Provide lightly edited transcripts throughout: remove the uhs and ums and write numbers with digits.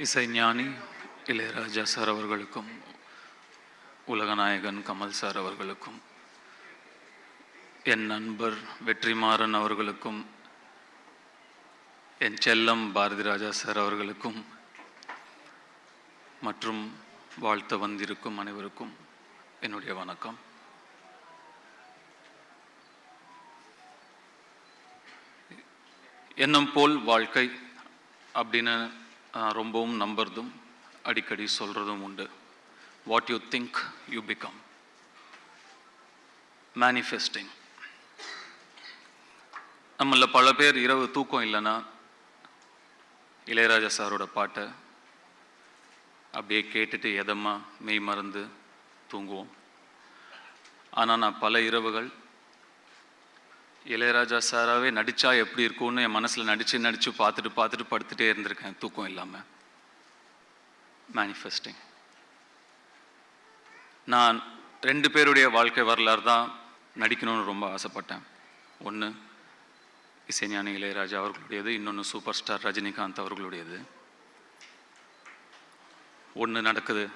இசைஞானி இளையராஜா சார் அவர்களுக்கும் உலகநாயகன் கமல் சார் அவர்களுக்கும் என் நண்பர் வெற்றிமாறன் அவர்களுக்கும் என் செல்லம் பாரதி ராஜா சார் அவர்களுக்கும் மற்றும் வாழ்த்த வந்திருக்கும் அனைவருக்கும் என்னுடைய வணக்கம். எண்ணம் போல் வாழ்க்கை அப்படின்னு ரொம்பவும் நம்புறதும் அடிக்கடி சொல்கிறதும் உண்டு. What you think you become. Manifesting. நம்மள பல பேர் இரவு தூக்கம் இல்லைன்னா இளையராஜா சாரோட பாட்டை அப்படியே கேட்டுட்டு எதமாக மெய் மறந்து தூங்குவோம். ஆனால் நான் பல இரவுகள் இளையராஜா சாராகவே நடித்தா எப்படி இருக்கும்னு என் மனசில் நடித்து பார்த்துட்டு படுத்துகிட்டே இருந்திருக்கேன் தூக்கம் இல்லாமல். மேனிஃபெஸ்டிங். நான் 2 பேருடைய வாழ்க்கை வரலாறு தான் நடிக்கணும்னு ரொம்ப ஆசைப்பட்டேன். ஒன்று இசைஞானி இளையராஜா அவர்களுடையது, இன்னொன்று சூப்பர் ஸ்டார் ரஜினிகாந்த் அவர்களுடையது. ஒன்று நடக்குது.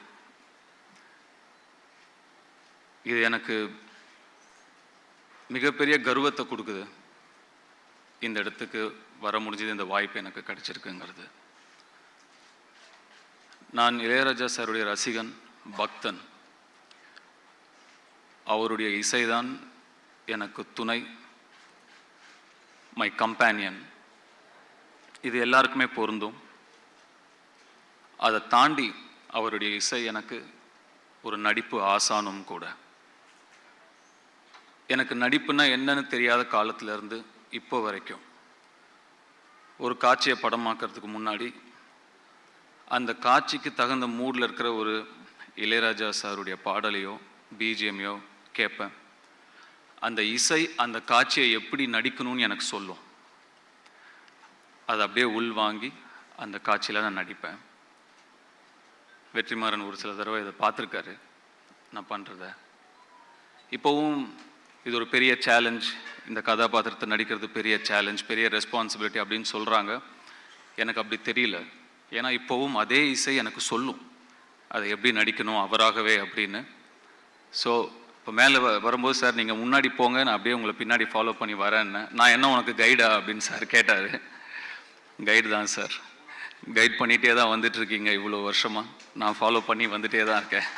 இது எனக்கு மிகப்பெரிய கர்வத்தை கொடுக்குது. இந்த இடத்துக்கு வர முடிஞ்சது, இந்த வாய்ப்பு எனக்கு கிடைச்சிருக்குங்கிறது. நான் இளையராஜா சாருடைய ரசிகன், பக்தன். அவருடைய இசைதான் எனக்கு துணை, மை கம்பேனியன். இது எல்லாருக்குமே பொருந்தும். அதை தாண்டி அவருடைய இசை எனக்கு ஒரு நடிப்பு ஆசானும் கூட. எனக்கு நடிப்புன்னா என்னன்னு தெரியாத காலத்திலேருந்து இப்போ வரைக்கும் ஒரு காட்சியை படமாக்கிறதுக்கு முன்னாடி அந்த காட்சிக்கு தகுந்த மூடில் இருக்கிற ஒரு இளையராஜா சாருடைய பாடலையோ பிஜிஎம்மையோ கேட்பேன். அந்த இசை அந்த காட்சியை எப்படி நடிக்கணும்னு எனக்கு சொல்லும். அதை அப்படியே உள்வாங்கி அந்த காட்சியில் நான் நடிப்பேன். வெற்றிமாறன் ஒரு சில தடவை இதை பார்த்துருக்காரு நான் பண்ணுறத. இப்போவும் இது ஒரு பெரிய சேலஞ்ச், இந்த கதாபாத்திரத்தை நடிக்கிறது பெரிய சேலஞ்ச், பெரிய ரெஸ்பான்சிபிலிட்டி அப்படின்னு சொல்கிறாங்க. எனக்கு அப்படி தெரியல. ஏன்னா இப்போவும் அதே இசை எனக்கு சொல்லும் அதை எப்படி நடிக்கணும் அவராகவே அப்படின்னு. ஸோ இப்போ மேலே வரும்போது, சார் நீங்கள் முன்னாடி போங்க, நான் அப்படியே உங்களை பின்னாடி ஃபாலோ பண்ணி வரேன்னு. நான் என்ன உனக்கு கைடா அப்படின்னு சார் கேட்டார். கைடு தான் சார், கைட் பண்ணிகிட்டே தான் வந்துட்டுருக்கீங்க இவ்வளோ வருஷமாக. நான் ஃபாலோ பண்ணி வந்துகிட்டே தான் இருக்கேன்.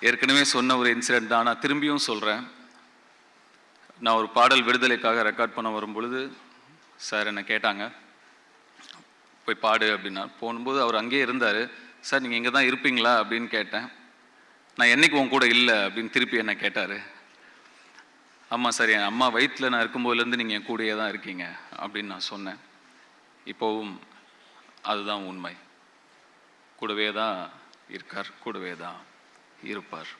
ஏற்கனவே சொன்ன ஒரு இன்சிடெண்ட் தான், நான் திரும்பியும் சொல்கிறேன். நான் ஒரு பாடல் விடுதலைக்காக ரெக்கார்ட் பண்ண வரும்பொழுது சார் என்னை கேட்டாங்க, போய் பாடு அப்படின்னா. போகும்போது அவர் அங்கேயே இருந்தார். சார் நீங்கள் இங்கே தான் இருப்பீங்களா அப்படின்னு கேட்டேன். நான் என்னைக்கு உன் கூட இல்லை அப்படின்னு திருப்பி என்னை கேட்டார். ஆமாம் சார், என் அம்மா வயிற்றில் நான் இருக்கும்போதுலேருந்து நீங்கள் என் கூடயே தான் இருக்கீங்க அப்படின்னு நான் சொன்னேன். இப்போவும் அதுதான் உண்மை. கூடவே தான் இருக்கார், கூடவே தான் இருப்பார்.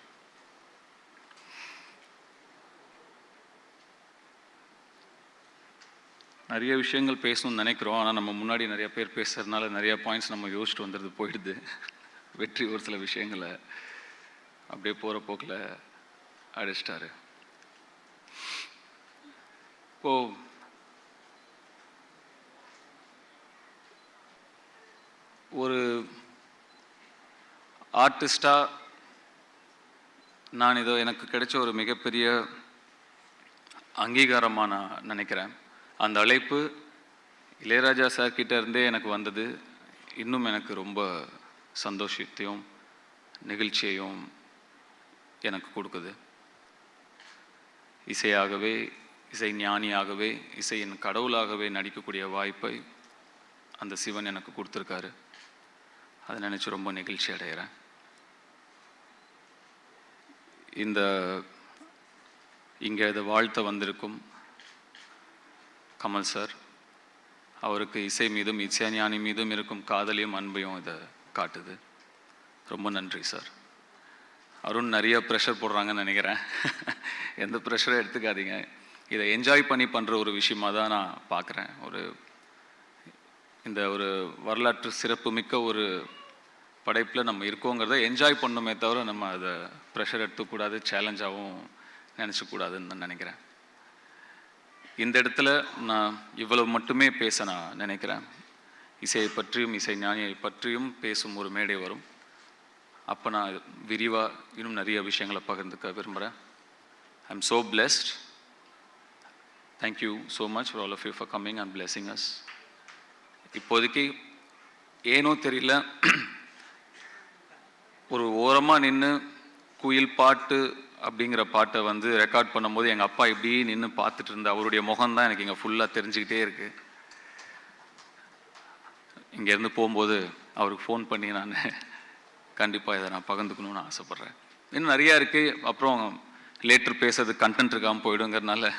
நிறைய விஷயங்கள் பேசணும்னு நினைக்கிறோம். ஆனால் நம்ம முன்னாடி நிறைய பேர் பேசுறதுனால நிறைய பாயிண்ட்ஸ் நம்ம யோசிச்சுட்டு வந்துடுது, போயிடுது. வெற்றி ஒரு சில விஷயங்களை அப்படியே போகிற போக்கில் அடிச்சிட்டாரு. இப்போ ஒரு ஆர்டிஸ்டாக நான் இதோ எனக்கு கிடைச்ச ஒரு மிகப்பெரிய அங்கீகாரமாக நான் நினைக்கிறேன். அந்த அழைப்பு இளையராஜா சார் கிட்ட இருந்தே எனக்கு வந்தது. இன்னும் எனக்கு ரொம்ப சந்தோஷத்தையும் நெகிழ்ச்சியையும் எனக்கு கொடுக்குது. இசையாகவே, இசை ஞானியாகவே, இசையின் கடவுளாகவே நடிக்கக்கூடிய வாய்ப்பை அந்த சிவன் எனக்கு கொடுத்துருக்காரு. அதை நினச்சி ரொம்ப நெகிழ்ச்சி அடைகிறேன். இங்கே இதை வாழ்த்த வந்திருக்கும் கமல் சார், அவருக்கு இசை மீதும் இசைஞானி மீதும் இருக்கும் காதலையும் அன்பையும் இதை காட்டுது. ரொம்ப நன்றி சார். அருண் நிறைய ப்ரெஷர் போடுறாங்கன்னு நினைக்கிறேன். எந்த ப்ரெஷரும் எடுத்துக்காதீங்க. இதை என்ஜாய் பண்ணி பண்ணுற ஒரு விஷயமாக தான் நான் பார்க்குறேன். இந்த ஒரு வரலாற்று சிறப்பு மிக்க ஒரு படைப்பில் நம்ம இருக்கோங்கிறத என்ஜாய் பண்ணணுமே தவிர நம்ம அதை ப்ரெஷர் எடுத்துக்கூடாது, சேலஞ்சாகவும் நினச்சக்கூடாதுன்னு நான் நினைக்கிறேன். இந்த இடத்துல நான் இவ்வளவு மட்டுமே பேச நான் நினைக்கிறேன். இசையை பற்றியும் இசை ஞானியை பற்றியும் பேசும் ஒரு மேடை வரும். அப்போ நான் விரிவாக இன்னும் நிறைய விஷயங்களை பகிர்ந்துக்க விரும்புகிறேன். I am so blessed. Thank you so much for all of you for coming and blessing us. இப்போதைக்கு ஏனோ தெரியல, ஒரு ஓரமாக நின்று குயில் பாட்டு அப்படிங்கிற பாட்டை வந்து ரெக்கார்ட் பண்ணும்போது எங்கள் அப்பா இப்படி நின்று பார்த்துட்டு இருந்த அவருடைய முகம்தான் எனக்கு இங்கே ஃபுல்லாக தெரிஞ்சுக்கிட்டே இருக்குது. இங்கேருந்து போகும்போது அவருக்கு ஃபோன் பண்ணி நான் கண்டிப்பாக இதை நான் பகிர்ந்துக்கணும்னு ஆசைப்பட்றேன். இன்னும் நிறையா இருக்குது, அப்புறம் லேட்டர் பேசுறது கண்டென்ட் இருக்காமல் போயிடுங்கிறதுனால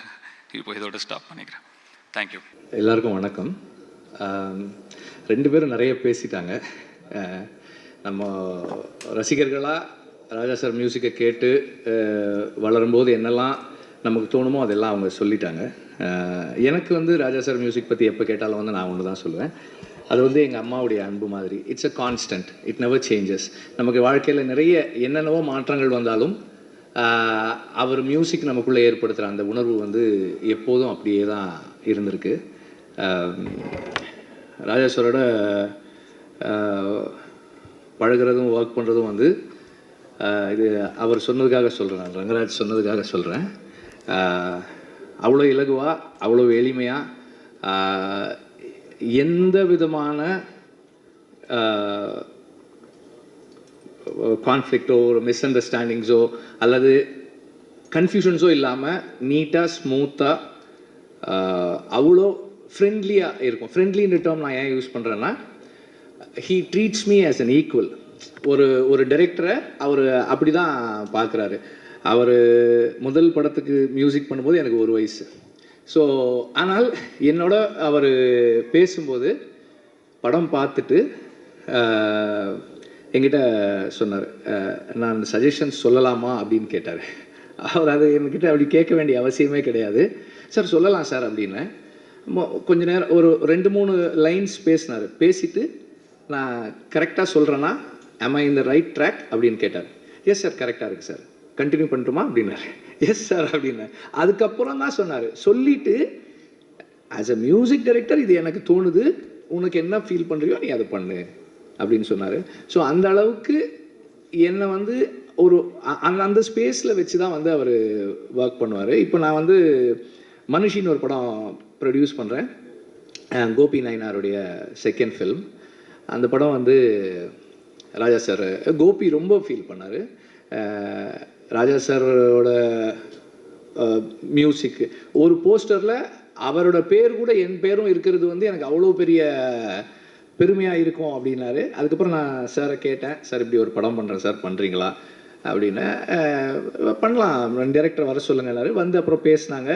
இப்போ இதோட ஸ்டாப் பண்ணிக்கிறேன். தேங்க்யூ. எல்லாருக்கும் வணக்கம். 2 பேரும் நிறைய பேசிட்டாங்க. நம்ம ரசிகர்களாக ராஜா சார் மியூசிக்கை கேட்டு வளரும்போது என்னெல்லாம் நமக்கு தோணுமோ அதெல்லாம் அவங்க சொல்லிட்டாங்க. எனக்கு வந்து ராஜா சார் மியூசிக் பற்றி எப்போ கேட்டாலும் வந்து நான் ஒன்று தான் சொல்லுவேன். அது வந்து எங்கள் அம்மாவுடைய அன்பு மாதிரி. It's a constant, it never changes. நமக்கு வாழ்க்கையில் நிறைய என்னென்னவோ மாற்றங்கள் வந்தாலும் அவர் மியூசிக் நமக்குள்ளே ஏற்படுத்துகிற அந்த உணர்வு வந்து எப்போதும் அப்படியே தான் இருந்திருக்கு. ராஜா சாரோட பழகிறதும் ஒர்க் பண்ணுறதும் வந்து இது அவர் சொன்னதுக்காக சொல்கிறேன், நான் ரங்கராஜ் சொன்னதுக்காக சொல்கிறேன். அவ்வளோ இலகுவாக, அவ்வளோ எளிமையாக, எந்த விதமான கான்ஃப்ளிக்டோ ஒரு மிஸ் அண்டர்ஸ்டாண்டிங்ஸோ அல்லது கன்ஃபியூஷன்ஸோ இல்லாமல் நீட்டாக ஸ்மூத்தாக அவ்வளோ ஃப்ரெண்ட்லியாக இருக்கும். ஃப்ரெண்ட்லின்ற டேர்ம் நான் ஏன் யூஸ் பண்ணுறேன்னா, he treats me as an equal. ஒரு டைரக்டரை அவர் அப்படி தான் பார்க்குறாரு. அவர் முதல் படத்துக்கு மியூசிக் பண்ணும்போது எனக்கு 1 வயசு. ஸோ ஆனால் என்னோட அவர் பேசும்போது படம் பார்த்துட்டு என்கிட்ட சொன்னார், நான் சஜஷன்ஸ் சொல்லலாமா அப்படின்னு கேட்டார். அவர் அது என்கிட்ட அப்படி கேட்க வேண்டிய அவசியமே கிடையாது. சார் சொல்லலாம் சார் அப்படின்னு. கொஞ்ச நேரம் ஒரு 2-3 லைன்ஸ் பேசினார். பேசிட்டு நான் கரெக்டாக சொல்கிறேன்னா am I in the right track அப்படின்னு கேட்டார். எஸ் சார் கரெக்டாக இருக்குது சார், கண்டினியூ பண்ணட்டுமா அப்படின்னாரு. எஸ் சார் அப்படின்னு. அதுக்கப்புறம் தான் சொன்னார். சொல்லிவிட்டு ஆஸ் அ மியூசிக் டைரக்டர் இது எனக்கு தோணுது, உனக்கு என்ன ஃபீல் பண்ணுறியோ நீ அதை பண்ணு அப்படின்னு சொன்னார். ஸோ அந்த அளவுக்கு என்னை வந்து ஒரு அந்த ஸ்பேஸில் வச்சு தான் வந்து அவர் ஒர்க் பண்ணுவார். இப்போ நான் வந்து மனுஷின்னு ஒரு படம் ப்ரொடியூஸ் பண்ணுறேன். கோபி நயினாருடைய செகண்ட் ஃபில்ம். அந்த படம் வந்து ராஜா சார், கோபி ரொம்ப ஃபீல் பண்ணார். ராஜா சாரோட மியூசிக்கு ஒரு போஸ்டரில் அவரோட பேர் கூட என் பேரும் இருக்கிறது வந்து எனக்கு அவ்வளோ பெரிய பெருமையாக இருக்கும் அப்படின்னாரு. அதுக்கப்புறம் நான் சாரை கேட்டேன், சார் இப்படி ஒரு படம் பண்ணுறேன் சார், பண்ணுறீங்களா அப்படின்னு. பண்ணலாம், டைரக்டர் வர சொல்லுங்கன்னாரு. வந்து அப்புறம் பேசினாங்க.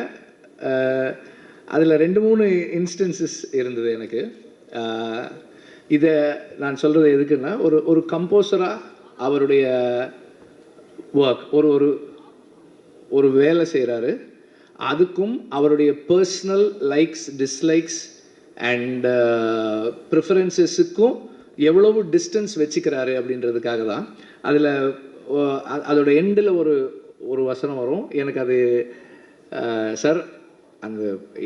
அதில் 2-3 இன்ஸ்டன்சஸ் இருந்தது எனக்கு. இதை நான் சொல்கிறது எதுக்குன்னா, ஒரு கம்போசராக அவருடைய ஒர்க் ஒரு வேலை செய்கிறாரு. அதுக்கும் அவருடைய பர்சனல் லைக்ஸ் டிஸ்லைக்ஸ் அண்ட் ப்ரிஃபரன்சஸுக்கும் எவ்வளவு டிஸ்டன்ஸ் வச்சுக்கிறாரு அப்படின்றதுக்காக தான். அதில் அதோட எண்டில் ஒரு வசனம் வரும். எனக்கு அது சார் அந்த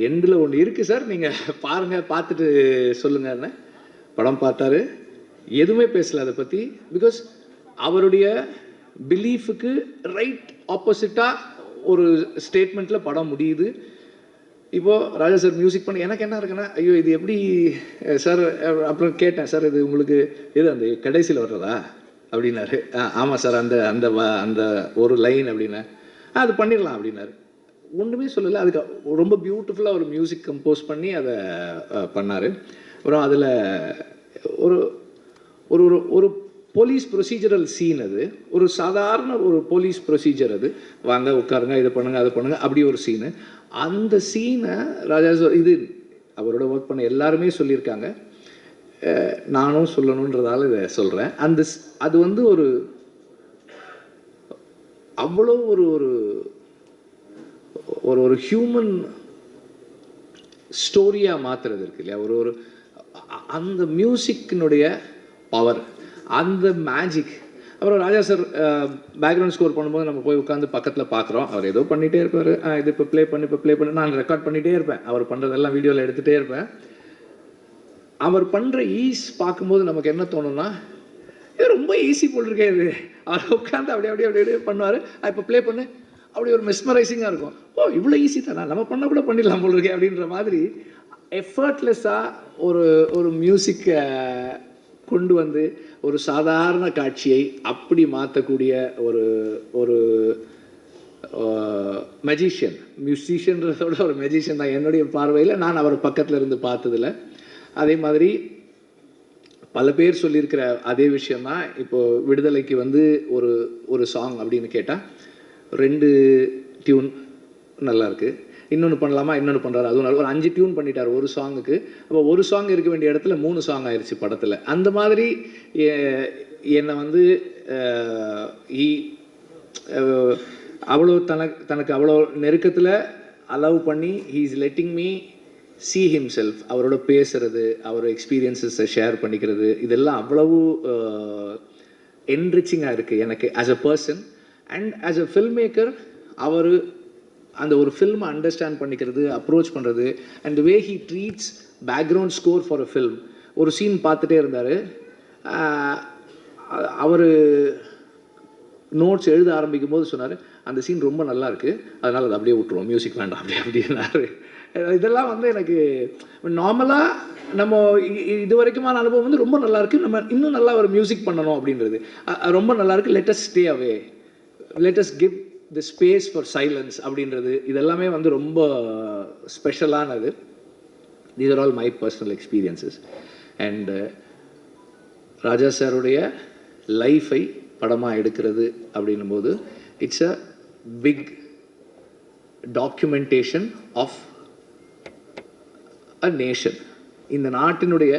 எண்டில் ஒன்று இருக்குது சார், நீங்கள் பாருங்கள், பார்த்துட்டு சொல்லுங்கன்னு. படம் பார்த்தாரு, எதுவுமே பேசலை அதை பற்றி. பிகாஸ் அவருடைய பிலீஃபுக்கு ரைட் ஆப்போசிட்டாக ஒரு ஸ்டேட்மெண்ட்டில் படம் முடியுது. இப்போது ராஜா சார் மியூசிக் பண்ணி எனக்கு என்ன இருக்குன்னா, ஐயோ இது எப்படி சார். அப்புறம் கேட்டேன், சார் இது உங்களுக்கு எது அந்த கடைசியில் வர்றதா அப்படின்னாரு. ஆமாம் சார், அந்த அந்த அந்த ஒரு லைன் அப்படின்னா அது பண்ணிடலாம் அப்படின்னாரு. ஒன்றுமே சொல்லலை. அதுக்கு ரொம்ப பியூட்டிஃபுல்லாக ஒரு மியூசிக் கம்போஸ் பண்ணி அதை பண்ணார். அப்புறம் அதில் ஒரு ஒரு ஒரு போலீஸ் ப்ரொசீஜரல் சீன். அது ஒரு சாதாரண ஒரு போலீஸ் ப்ரொசீஜர். அது வாங்க உட்காருங்க, இது பண்ணுங்கள் அது பண்ணுங்கள், அப்படி ஒரு சீனு. அந்த சீனை ராஜா இது அவரோட ஒர்க் பண்ண எல்லாருமே சொல்லியிருக்காங்க. நானும் சொல்லணுன்றதால இதை சொல்கிறேன். அது வந்து ஒரு அவ்வளோ ஒரு ஒரு ஒரு ஹியூமன் ஸ்டோரியாக மாற்றுறது இருக்கு இல்லையா. ஒரு அந்த மியூசிக்கினுடைய பவர், அந்த மேஜிக். அப்புறம் ராஜா சார் பேக்ரவுண்ட் ஸ்கோர் பண்ணும்போது நம்ம போய் உட்காந்து பக்கத்தில் பார்க்குறோம். அவர் ஏதோ பண்ணிகிட்டே இருப்பார். இது இப்போ ப்ளே பண்ணி நான் ரெக்கார்ட் பண்ணிகிட்டே இருப்பேன். அவர் பண்ணுறதெல்லாம் வீடியோவில் எடுத்துகிட்டே இருப்பேன். அவர் பண்ணுற ஈஸ் பார்க்கும்போது நமக்கு என்ன தோணும்னா, இது ரொம்ப ஈஸி போல் இருக்கே இது. அவர் உட்காந்து அப்படியே பண்ணுவார். இப்போ ப்ளே பண்ணு, அப்படி ஒரு மெஸ்மரைசிங்காக இருக்கும். ஓ இவ்வளோ ஈஸி தானே, நம்ம பண்ண கூட பண்ணிடலாம் போல் இருக்கே அப்படின்ற மாதிரி எஃபர்ட்லெஸ்ஸாக ஒரு மியூசிக்கை கொண்டு வந்து ஒரு சாதாரண காட்சியை அப்படி மாற்றக்கூடிய ஒரு மெஜிஷியன், மியூசிஷியன்றதோட ஒரு மெஜிஷியன் தான் என்னுடைய பார்வையில். நான் அவர் பக்கத்தில் இருந்து பார்த்ததில்ல. அதே மாதிரி பல பேர் சொல்லியிருக்கிற அதே விஷயந்தான். இப்போது விடுதலைக்கு வந்து ஒரு சாங் அப்படின்னு கேட்டால் 2 டியூன் நல்லாயிருக்கு, இன்னொன்று பண்ணலாமா, இன்னொன்று பண்ணுறாரு, அதுவும் நல்லா ஒரு 5 டியூன் பண்ணிட்டார் ஒரு சாங்குக்கு. அப்போ ஒரு சாங் இருக்க வேண்டிய இடத்துல 3 சாங் ஆயிடுச்சு படத்தில். அந்த மாதிரி என்னை வந்து அவ்வளோ தனக்கு அவ்வளோ நெருக்கத்தில் அலோவ் பண்ணி he is letting me see himself, அவரோட பேசுறது, அவர் எக்ஸ்பீரியன்ஸஸை ஷேர் பண்ணிக்கிறது, இதெல்லாம் அவ்வளவு என்ரிச்சிங்காக இருக்குது எனக்கு as a person. And as a film maker அவர் அந்த ஒரு ஃபில்மை அண்டர்ஸ்டாண்ட் பண்ணிக்கிறது, அப்ரோச் பண்ணுறது, and way he treats background score for a film. ஒரு சீன் பார்த்துட்டே இருந்தார், அவர் நோட்ஸ் எழுத ஆரம்பிக்கும் போது சொன்னார், அந்த சீன் ரொம்ப நல்லா இருக்குது, அதனால் அதை அப்படியே விட்டுருவோம், மியூசிக் வேண்டாம் அப்படின்னாரு. இதெல்லாம் வந்து எனக்கு நார்மலாக நம்ம இது வரைக்குமான அனுபவம் வந்து ரொம்ப நல்லாயிருக்கு, நம்ம இன்னும் நல்லா ஒரு மியூசிக் பண்ணணும் அப்படின்றது ரொம்ப நல்லாயிருக்கு. Let us stay away, let us give the space for silence அப்படின்றது, இதெல்லாமே வந்து ரொம்ப ஸ்பெஷலானது. These are all my personal experiences. And Raja சாருடைய லைஃபை படமாக எடுக்கிறது அப்படின்னும் போது it's a big documentation of a nation. இந்த நாட்டினுடைய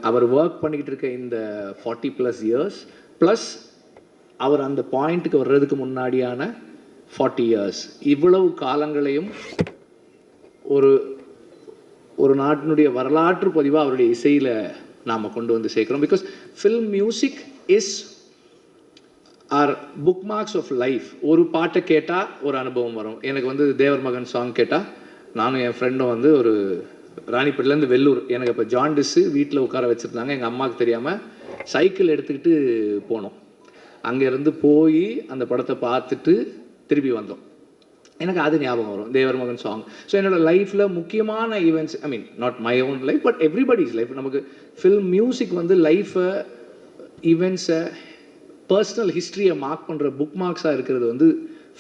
அவர் ஒர்க் பண்ணிக்கிட்டு இருக்க இந்த 40+ இயர்ஸ் ப்ளஸ் அவர் அந்த பாயிண்ட்டுக்கு வர்றதுக்கு முன்னாடியான 40 இயர்ஸ், இவ்வளவு காலங்களையும் ஒரு நாட்டினுடைய வரலாற்று பதிவாக அவருடைய இசையில் நாம் கொண்டு வந்து சேர்க்குறோம். Because film music is our bookmarks of life. ஒரு பாட்டை கேட்டால் ஒரு அனுபவம் வரும். எனக்கு வந்து தேவர் மகன் சாங் கேட்டால், நானும் என் ஃப்ரெண்டும் வந்து ஒரு ராணிப்பேட்டிலேருந்து வெள்ளூர், எனக்கு இப்போ ஜாண்டிஸு, வீட்டில் உட்கார வச்சுருந்தாங்க, எங்கள் அம்மாவுக்கு தெரியாமல் சைக்கிள் எடுத்துக்கிட்டு போனோம். அங்கேருந்து போய் அந்த படத்தை பார்த்துட்டு திருப்பி வந்தோம். எனக்கு அது ஞாபகம் வரும், தேவர் மகன் சாங். ஸோ என்னோடய லைஃப்பில் முக்கியமான events, I mean not my own life but everybody's life, நமக்கு ஃபில்ம் மியூசிக் வந்து லைஃப்பை, ஈவெண்ட்ஸை, பர்சனல் ஹிஸ்ட்ரியை மார்க் பண்ணுற புக் மார்க்ஸாக இருக்கிறது வந்து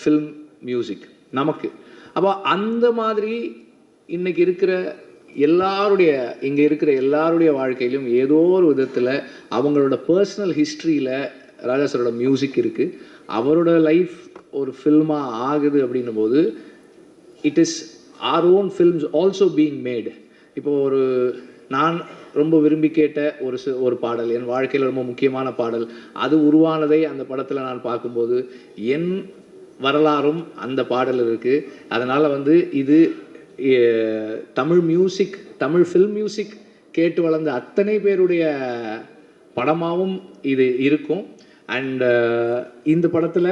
ஃபில்ம் மியூசிக் நமக்கு. அப்போ அந்த மாதிரி இன்றைக்கி இருக்கிற இங்கே இருக்கிற எல்லாருடைய வாழ்க்கையிலும் ஏதோ ஒரு விதத்தில் அவங்களோட பர்சனல் ஹிஸ்ட்ரியில் ராஜா சாரோட மியூசிக் இருக்குது. அவரோட லைஃப் ஒரு ஃபில்மாக ஆகுது அப்படின்னும் போது it is our own films also being mat. இப்போது நான் ரொம்ப விரும்பி கேட்ட ஒரு பாடல், என் வாழ்க்கையில் ரொம்ப முக்கியமான பாடல், அது உருவானதை அந்த படத்தில் நான் பார்க்கும்போது என் வரலாறும் அந்த பாடல் இருக்குது. அதனால் வந்து இது Tamil music, Tamil film music கேட்டு வளர்ந்த அத்தனை பேருடைய படமாகவும் இது இருக்கும். அண்ட் இந்த படத்தில்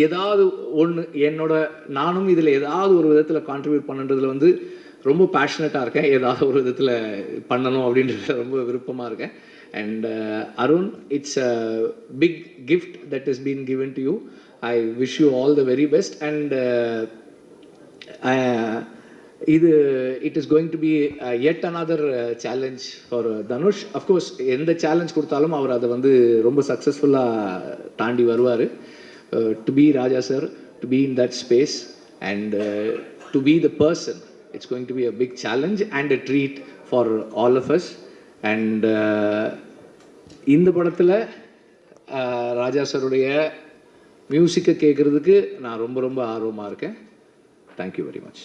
ஏதாவது ஒன்று நானும் இதில் ஏதாவது ஒரு விதத்தில் கான்ட்ரிபியூட் பண்ணுறதுல வந்து ரொம்ப பேஷனட்டாக இருக்கேன். ஏதாவது ஒரு விதத்தில் பண்ணணும் அப்படின்றத ரொம்ப விருப்பமாக இருக்கேன். And Arun, it's a big gift that is been given to you. I wish you all the very best. And it is going to be yet another challenge for Dhanush. Of course, எந்த challenge கொடுத்தாலும் அவர் அதை வந்து ரொம்ப சக்ஸஸ்ஃபுல்லாக தாண்டி வருவார். To be Raja sir, to be in that space and to be the person, it's going to be a big challenge and a treat for all of us. And இந்த படத்தில் ராஜா சாருடைய மியூசிக்கை கேட்குறதுக்கு நான் ரொம்ப ரொம்ப ஆர்வமாக இருக்கேன். Thank you very much.